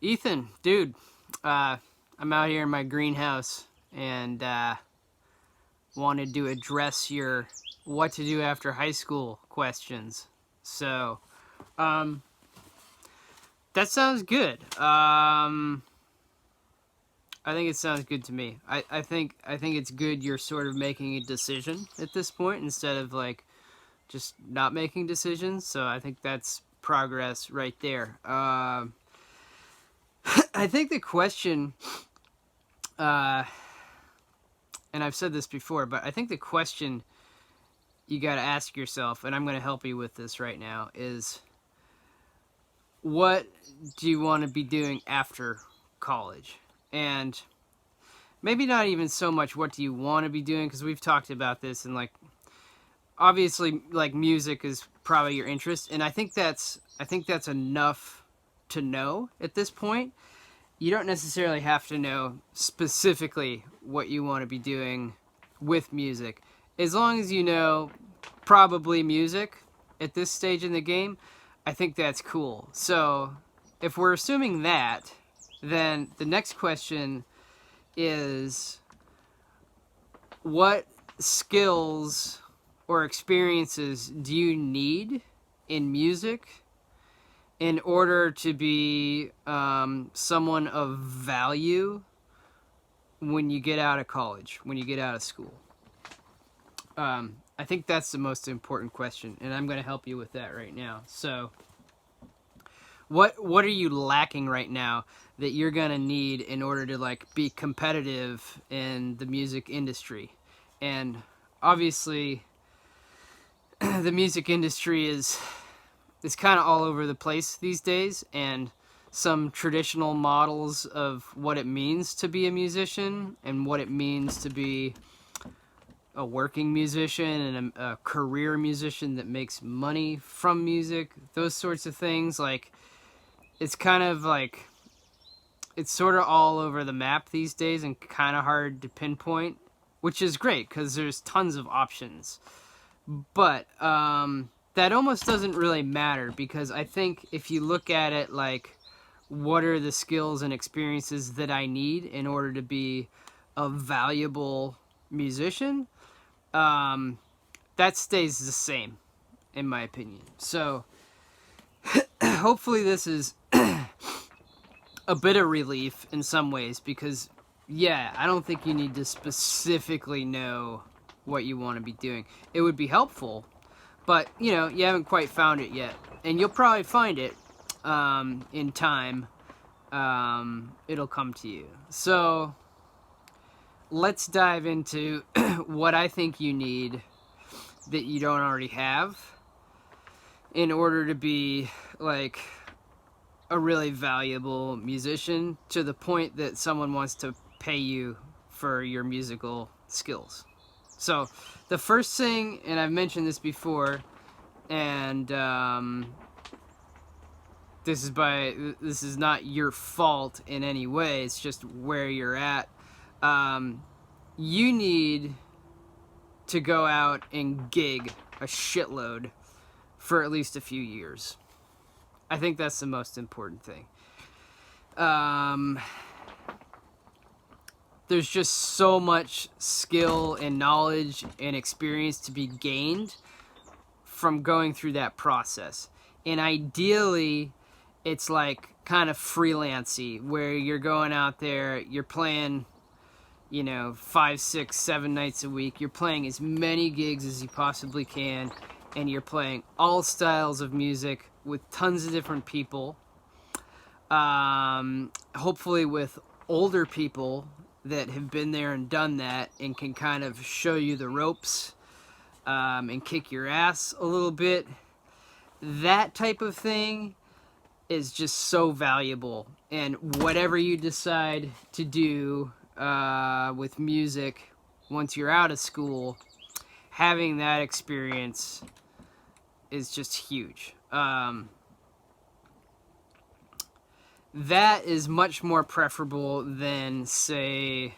Ethan, dude, I'm out here in my greenhouse and wanted to address your what to do after high school questions. So, um, that sounds good. I think it sounds good to me. I think it's good you're sort of making a decision at this point instead of like just not making decisions. So I think that's progress right there. I think the question, uh, and I've said this before, but I think the question you got to ask yourself, and I'm going to help you with this right now, is what do you want to be doing after college? And maybe not even so much what do you want to be doing, because we've talked about this, and like obviously like music is probably your interest, and I think that's enough to know at this point. You don't necessarily have to know specifically what you want to be doing with music. As long as you know probably music at this stage in the game, I think that's cool. So, if we're assuming that, then the next question is what skills or experiences do you need in music in order to be someone of value when you get out of college, when you get out of school? I think that's the most important question, and I'm going to help you with that right now. So, what are you lacking right now that you're going to need in order to like be competitive in the music industry? And obviously, the music industry is kind of all over the place these days, and some traditional models of what it means to be a musician and what it means to be a working musician and a career musician that makes money from music, those sorts of things, like it's kind of like it's sort of all over the map these days and kind of hard to pinpoint, which is great because there's tons of options. But that almost doesn't really matter, because I think if you look at it like, what are the skills and experiences that I need in order to be a valuable musician, that stays the same, in my opinion. So hopefully this is a bit of relief in some ways, because yeah, I don't think you need to specifically know what you want to be doing. It would be helpful, but you know, you haven't quite found it yet, and you'll probably find it in time. It'll come to you. So let's dive into what I think you need that you don't already have in order to be like a really valuable musician, to the point that someone wants to pay you for your musical skills. So the first thing, and I've mentioned this before, and this is not your fault in any way, it's just where you're at. You need to go out and gig a shitload for at least a few years. I think that's the most important thing. There's just so much skill and knowledge and experience to be gained from going through that process. And ideally, it's like kind of freelancy, where you're going out there, you're playing, 5, 6, 7 nights a week. You're playing as many gigs as you possibly can, and you're playing all styles of music with tons of different people. Hopefully with older people that have been there and done that and can kind of show you the ropes and kick your ass a little bit. That type of thing is just so valuable. And whatever you decide to do with music once you're out of school, having that experience is just huge. That is much more preferable than, say,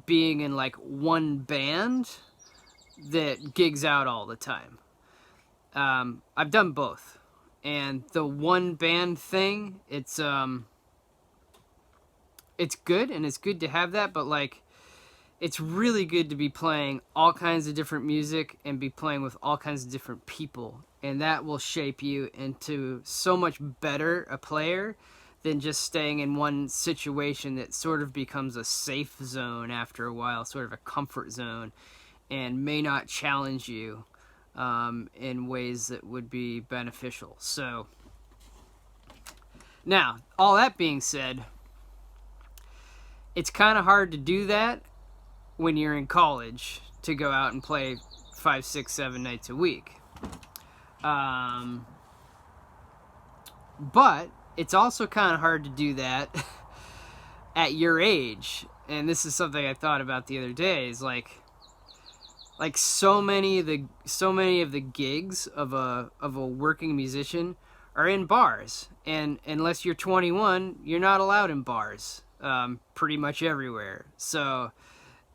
being in like one band that gigs out all the time. I've done both, And the one band thing, it's good, and it's good to have that, but like, it's really good to be playing all kinds of different music and be playing with all kinds of different people, and that will shape you into so much better a player than just staying in one situation that sort of becomes a safe zone after a while, sort of a comfort zone, and may not challenge you in ways that would be beneficial. So, now, all that being said, it's kind of hard to do that when you're in college, to go out and play 5, 6, 7 nights a week. But it's also kind of hard to do that at your age. And this is something I thought about the other day, is like so many of the gigs of a working musician are in bars, and unless you're 21, you're not allowed in bars pretty much everywhere. So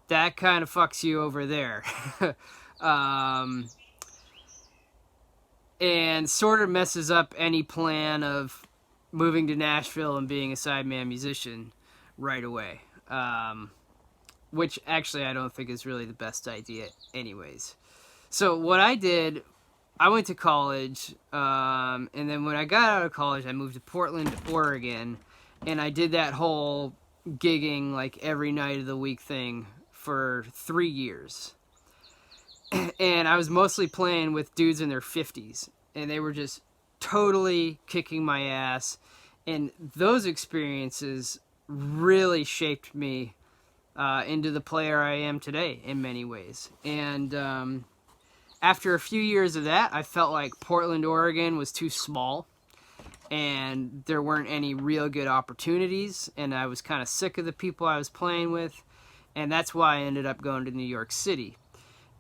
that kind of fucks you over there. And sort of messes up any plan of moving to Nashville and being a sideman musician right away. Which actually I don't think is really the best idea anyways. So what I did, I went to college, and then when I got out of college, I moved to Portland, Oregon, and I did that whole gigging like every night of the week thing for 3 years. And I was mostly playing with dudes in their 50s, and they were just totally kicking my ass. And those experiences really shaped me into the player I am today in many ways. And after a few years of that, I felt like Portland, Oregon was too small, and there weren't any real good opportunities, and I was kind of sick of the people I was playing with, and that's why I ended up going to New York City.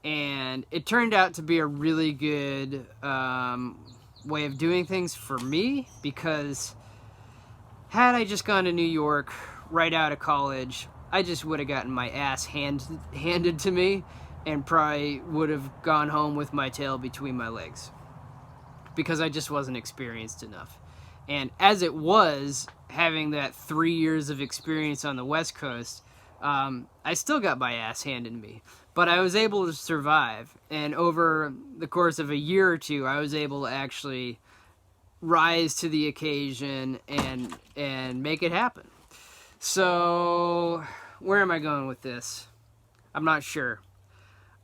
And it turned out to be a really good way of doing things for me, because had I just gone to New York right out of college, I just would have gotten my ass handed to me, and probably would have gone home with my tail between my legs, because I just wasn't experienced enough. And as it was, having that 3 years of experience on the West Coast, I still got my ass handed to me. But I was able to survive, and over the course of a year or two, I was able to actually rise to the occasion and make it happen. So, where am I going with this? I'm not sure.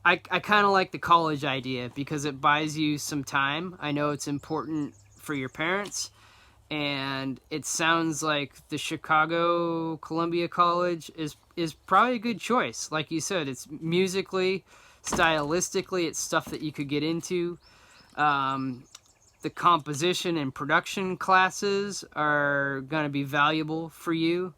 I kind of like the college idea because it buys you some time. I know it's important for your parents, and it sounds like the Chicago Columbia College is probably a good choice. Like you said, it's musically, stylistically, it's stuff that you could get into. The composition and production classes are going to be valuable for you,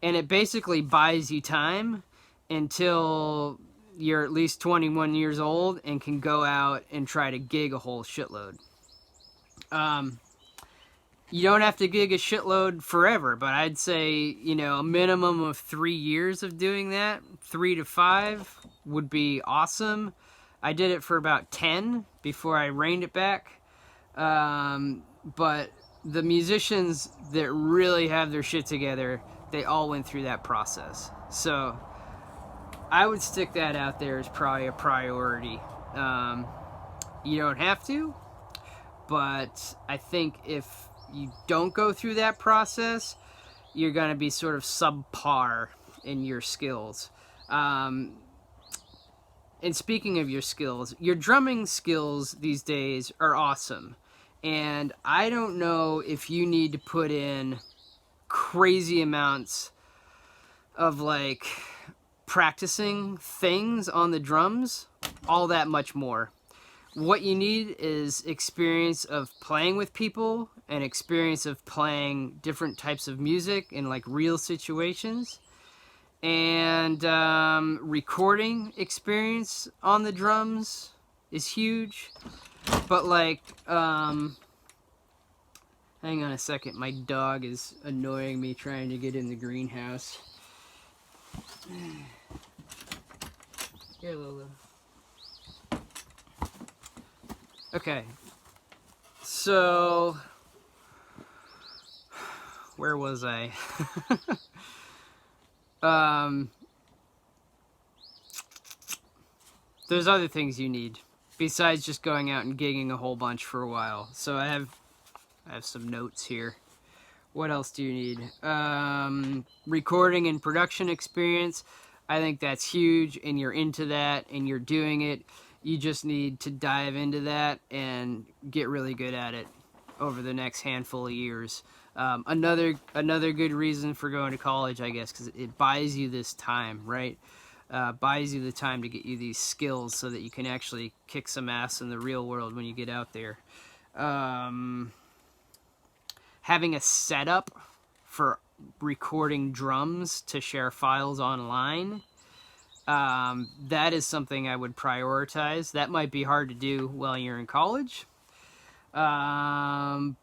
and it basically buys you time until you're at least 21 years old and can go out and try to gig a whole shitload. You don't have to gig a shitload forever, but I'd say, a minimum of 3 years of doing that, 3 to 5, would be awesome. I did it for about 10 before I reined it back. But the musicians that really have their shit together, they all went through that process. So I would stick that out there as probably a priority. You don't have to, but I think if you don't go through that process, you're going to be sort of subpar in your skills. And speaking of your skills, your drumming skills these days are awesome. And I don't know if you need to put in crazy amounts of like practicing things on the drums all that much more. What you need is experience of playing with people and experience of playing different types of music in like real situations, and recording experience on the drums is huge. But like hang on a second, my dog is annoying me trying to get in the greenhouse. Here, Lola. Okay, so Where was I? um, there's other things you need besides just going out and gigging a whole bunch for a while. So I have some notes here. What else do you need? Recording and production experience. I think that's huge, and you're into that, and you're doing it. You just need to dive into that and get really good at it over the next handful of years. Another good reason for going to college, I guess, because it buys you this time, right? Buys you the time to get you these skills so that you can actually kick some ass in the real world when you get out there. Having a setup for recording drums to share files online, that is something I would prioritize. That might be hard to do while you're in college, but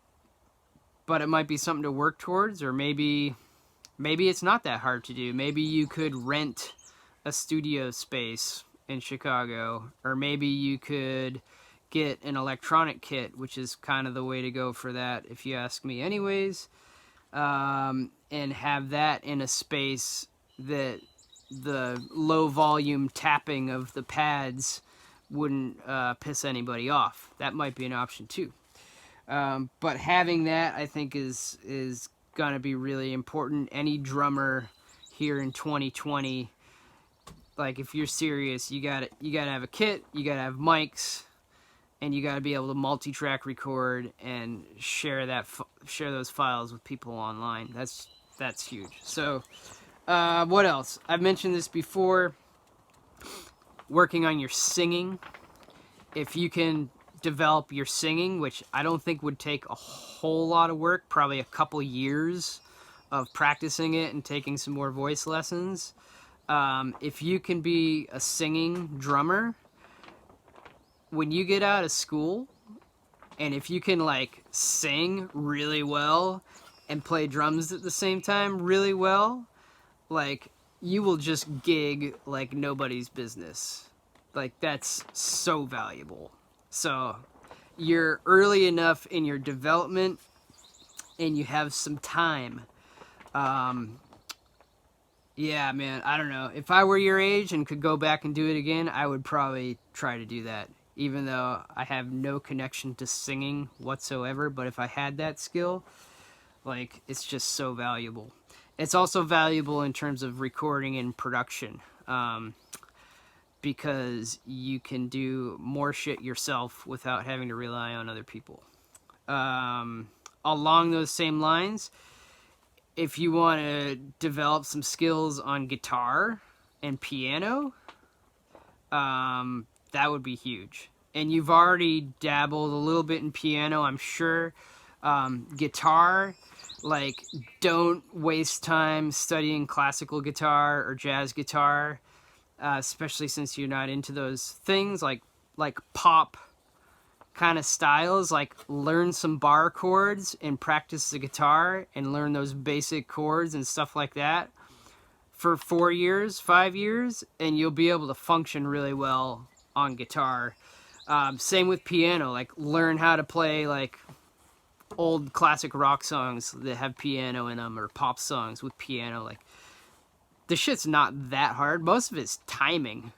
it might be something to work towards, or maybe it's not that hard to do. Maybe you could rent a studio space in Chicago, or maybe you could get an electronic kit, which is kind of the way to go for that, if you ask me anyways, and have that in a space that the low volume tapping of the pads wouldn't piss anybody off. That might be an option too. But having that, I think, is going to be really important. Any drummer here in 2020, like, if you're serious, you gotta have a kit, you gotta have mics, and you got to be able to multi-track record and share those files with people online. That's huge. So, what else? I've mentioned this before. Working on your singing. If you can develop your singing, which I don't think would take a whole lot of work, probably a couple years of practicing it and taking some more voice lessons. If you can be a singing drummer, when you get out of school, and if you can, like, sing really well and play drums at the same time really well, like, you will just gig like nobody's business. Like, that's so valuable. So you're early enough in your development, and you have some time. Yeah, man, I don't know. If I were your age and could go back and do it again, I would probably try to do that. Even though I have no connection to singing whatsoever, but if I had that skill, like, it's just so valuable. It's also valuable in terms of recording and production, because you can do more shit yourself without having to rely on other people. Along those same lines, if you want to develop some skills on guitar and piano, that would be huge. And you've already dabbled a little bit in piano, I'm sure. Guitar, like, don't waste time studying classical guitar or jazz guitar, especially since you're not into those things, like pop kind of styles. Like, learn some bar chords and practice the guitar and learn those basic chords and stuff like that for 4 years, 5 years, and you'll be able to function really well on guitar. Same with piano. Like, learn how to play, like, old classic rock songs that have piano in them, or pop songs with piano. Like, the shit's not that hard. Most of it's timing,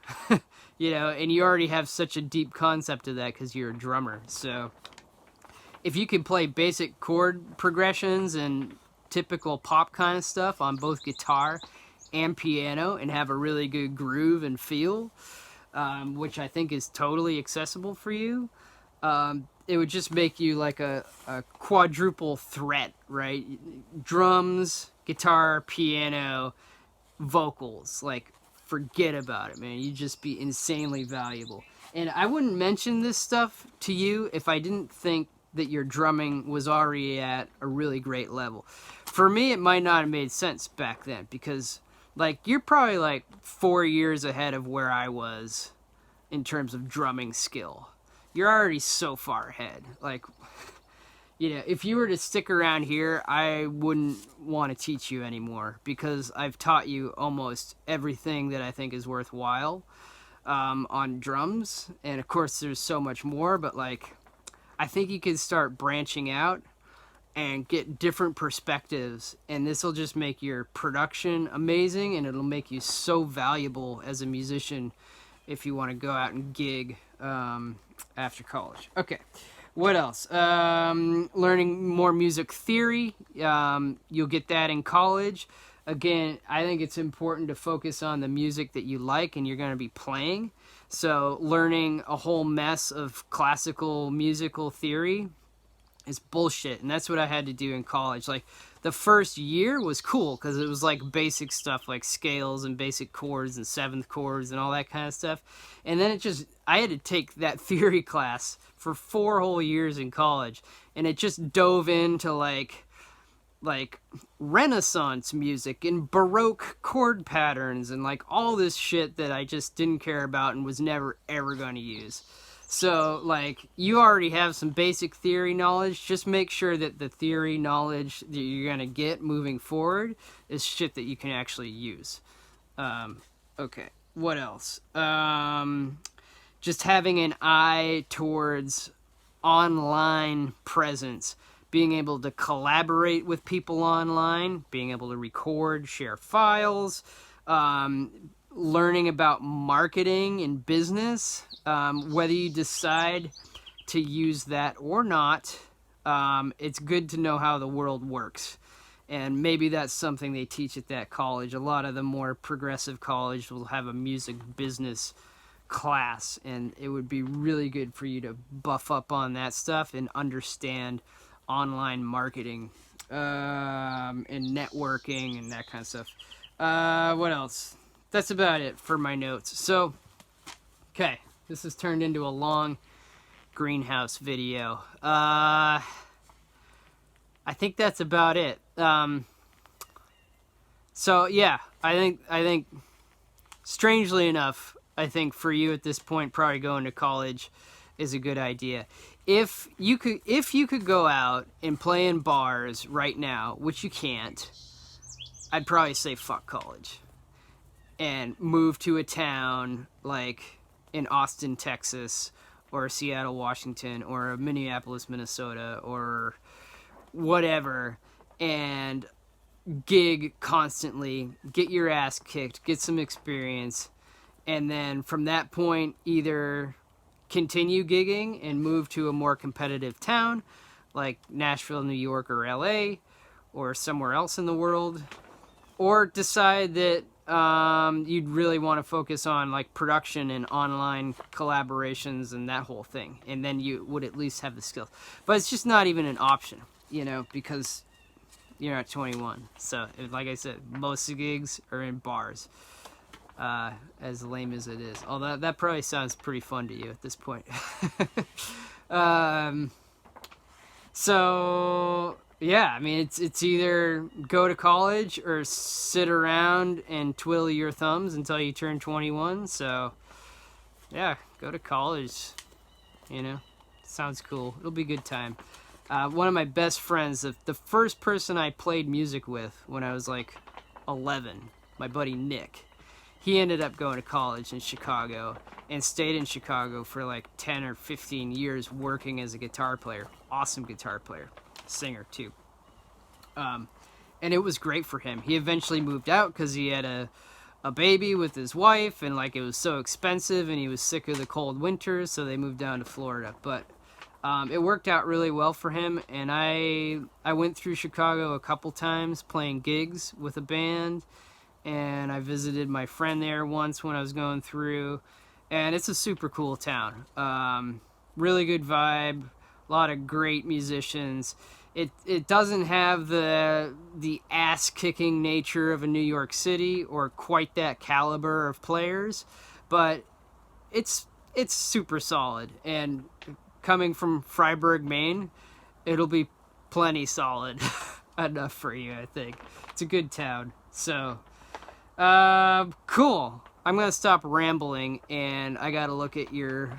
you know, and you already have such a deep concept of that because you're a drummer. So if you can play basic chord progressions and typical pop kind of stuff on both guitar and piano and have a really good groove and feel, which I think is totally accessible for you, it would just make you like a quadruple threat, right? Drums, guitar, piano, vocals. Like, forget about it, man. You'd just be insanely valuable. And I wouldn't mention this stuff to you if I didn't think that your drumming was already at a really great level. For me, it might not have made sense back then, because, like, you're probably like 4 years ahead of where I was in terms of drumming skill. You're already so far ahead. Like, you know, if you were to stick around here, I wouldn't want to teach you anymore, because I've taught you almost everything that I think is worthwhile on drums. And of course, there's so much more, but, like, I think you could start branching out and get different perspectives, and this will just make your production amazing, and it'll make you so valuable as a musician if you want to go out and gig after college. Okay, what else? Learning more music theory. You'll get that in college. Again, I think it's important to focus on the music that you like and you're going to be playing. So learning a whole mess of classical musical theory is bullshit, and that's what I had to do in college. Like, the first year was cool because it was like basic stuff like scales and basic chords and seventh chords and all that kind of stuff. And then I had to take that theory class for 4 whole years in college, and it just dove into like Renaissance music and Baroque chord patterns and like all this shit that I just didn't care about and was never ever going to use. So, like, you already have some basic theory knowledge. Just make sure that the theory knowledge that you're going to get moving forward is shit that you can actually use. Okay, what else? Just having an eye towards online presence. Being able to collaborate with people online. Being able to record, share files. Learning about marketing and business, whether you decide to use that or not, it's good to know how the world works. And maybe that's something they teach at that college. A lot of the more progressive colleges will have a music business class, and it would be really good for you to buff up on that stuff and understand online marketing and networking and that kind of stuff. What else? That's about it for my notes. So, okay, this has turned into a long greenhouse video. I think that's about it. So yeah, I think, strangely enough, I think for you at this point, probably going to college is a good idea. If you could go out and play in bars right now, which you can't, I'd probably say fuck college. And move to a town like in Austin, Texas, or Seattle, Washington, or Minneapolis, Minnesota, or whatever, and gig constantly, get your ass kicked, get some experience, and then from that point, either continue gigging and move to a more competitive town, like Nashville, New York, or LA, or somewhere else in the world, or decide that you'd really want to focus on like production and online collaborations and that whole thing, and then you would at least have the skills. But it's just not even an option, because you're not 21. So, like I said, most of the gigs are in bars, as lame as it is. Although that probably sounds pretty fun to you at this point. So yeah, I mean, it's either go to college or sit around and twiddle your thumbs until you turn 21. So yeah, go to college. Sounds cool. It'll be a good time. One of my best friends, the first person I played music with when I was like 11, my buddy Nick, he ended up going to college in Chicago and stayed in Chicago for like 10 or 15 years working as a guitar player. Awesome guitar player. Singer too. And it was great for him. He eventually moved out because he had a baby with his wife, and like it was so expensive, and he was sick of the cold winters, so they moved down to Florida. But it worked out really well for him, and I went through Chicago a couple times playing gigs with a band, and I visited my friend there once when I was going through, and it's a super cool town. Really good vibe, a lot of great musicians. It doesn't have the ass-kicking nature of a New York City or quite that caliber of players, but it's super solid. And coming from Freiburg, Maine, it'll be plenty solid enough for you, I think. It's a good town. So, cool. I'm going to stop rambling, and I got to look at your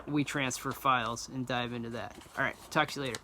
WeTransfer files and dive into that. All right, talk to you later.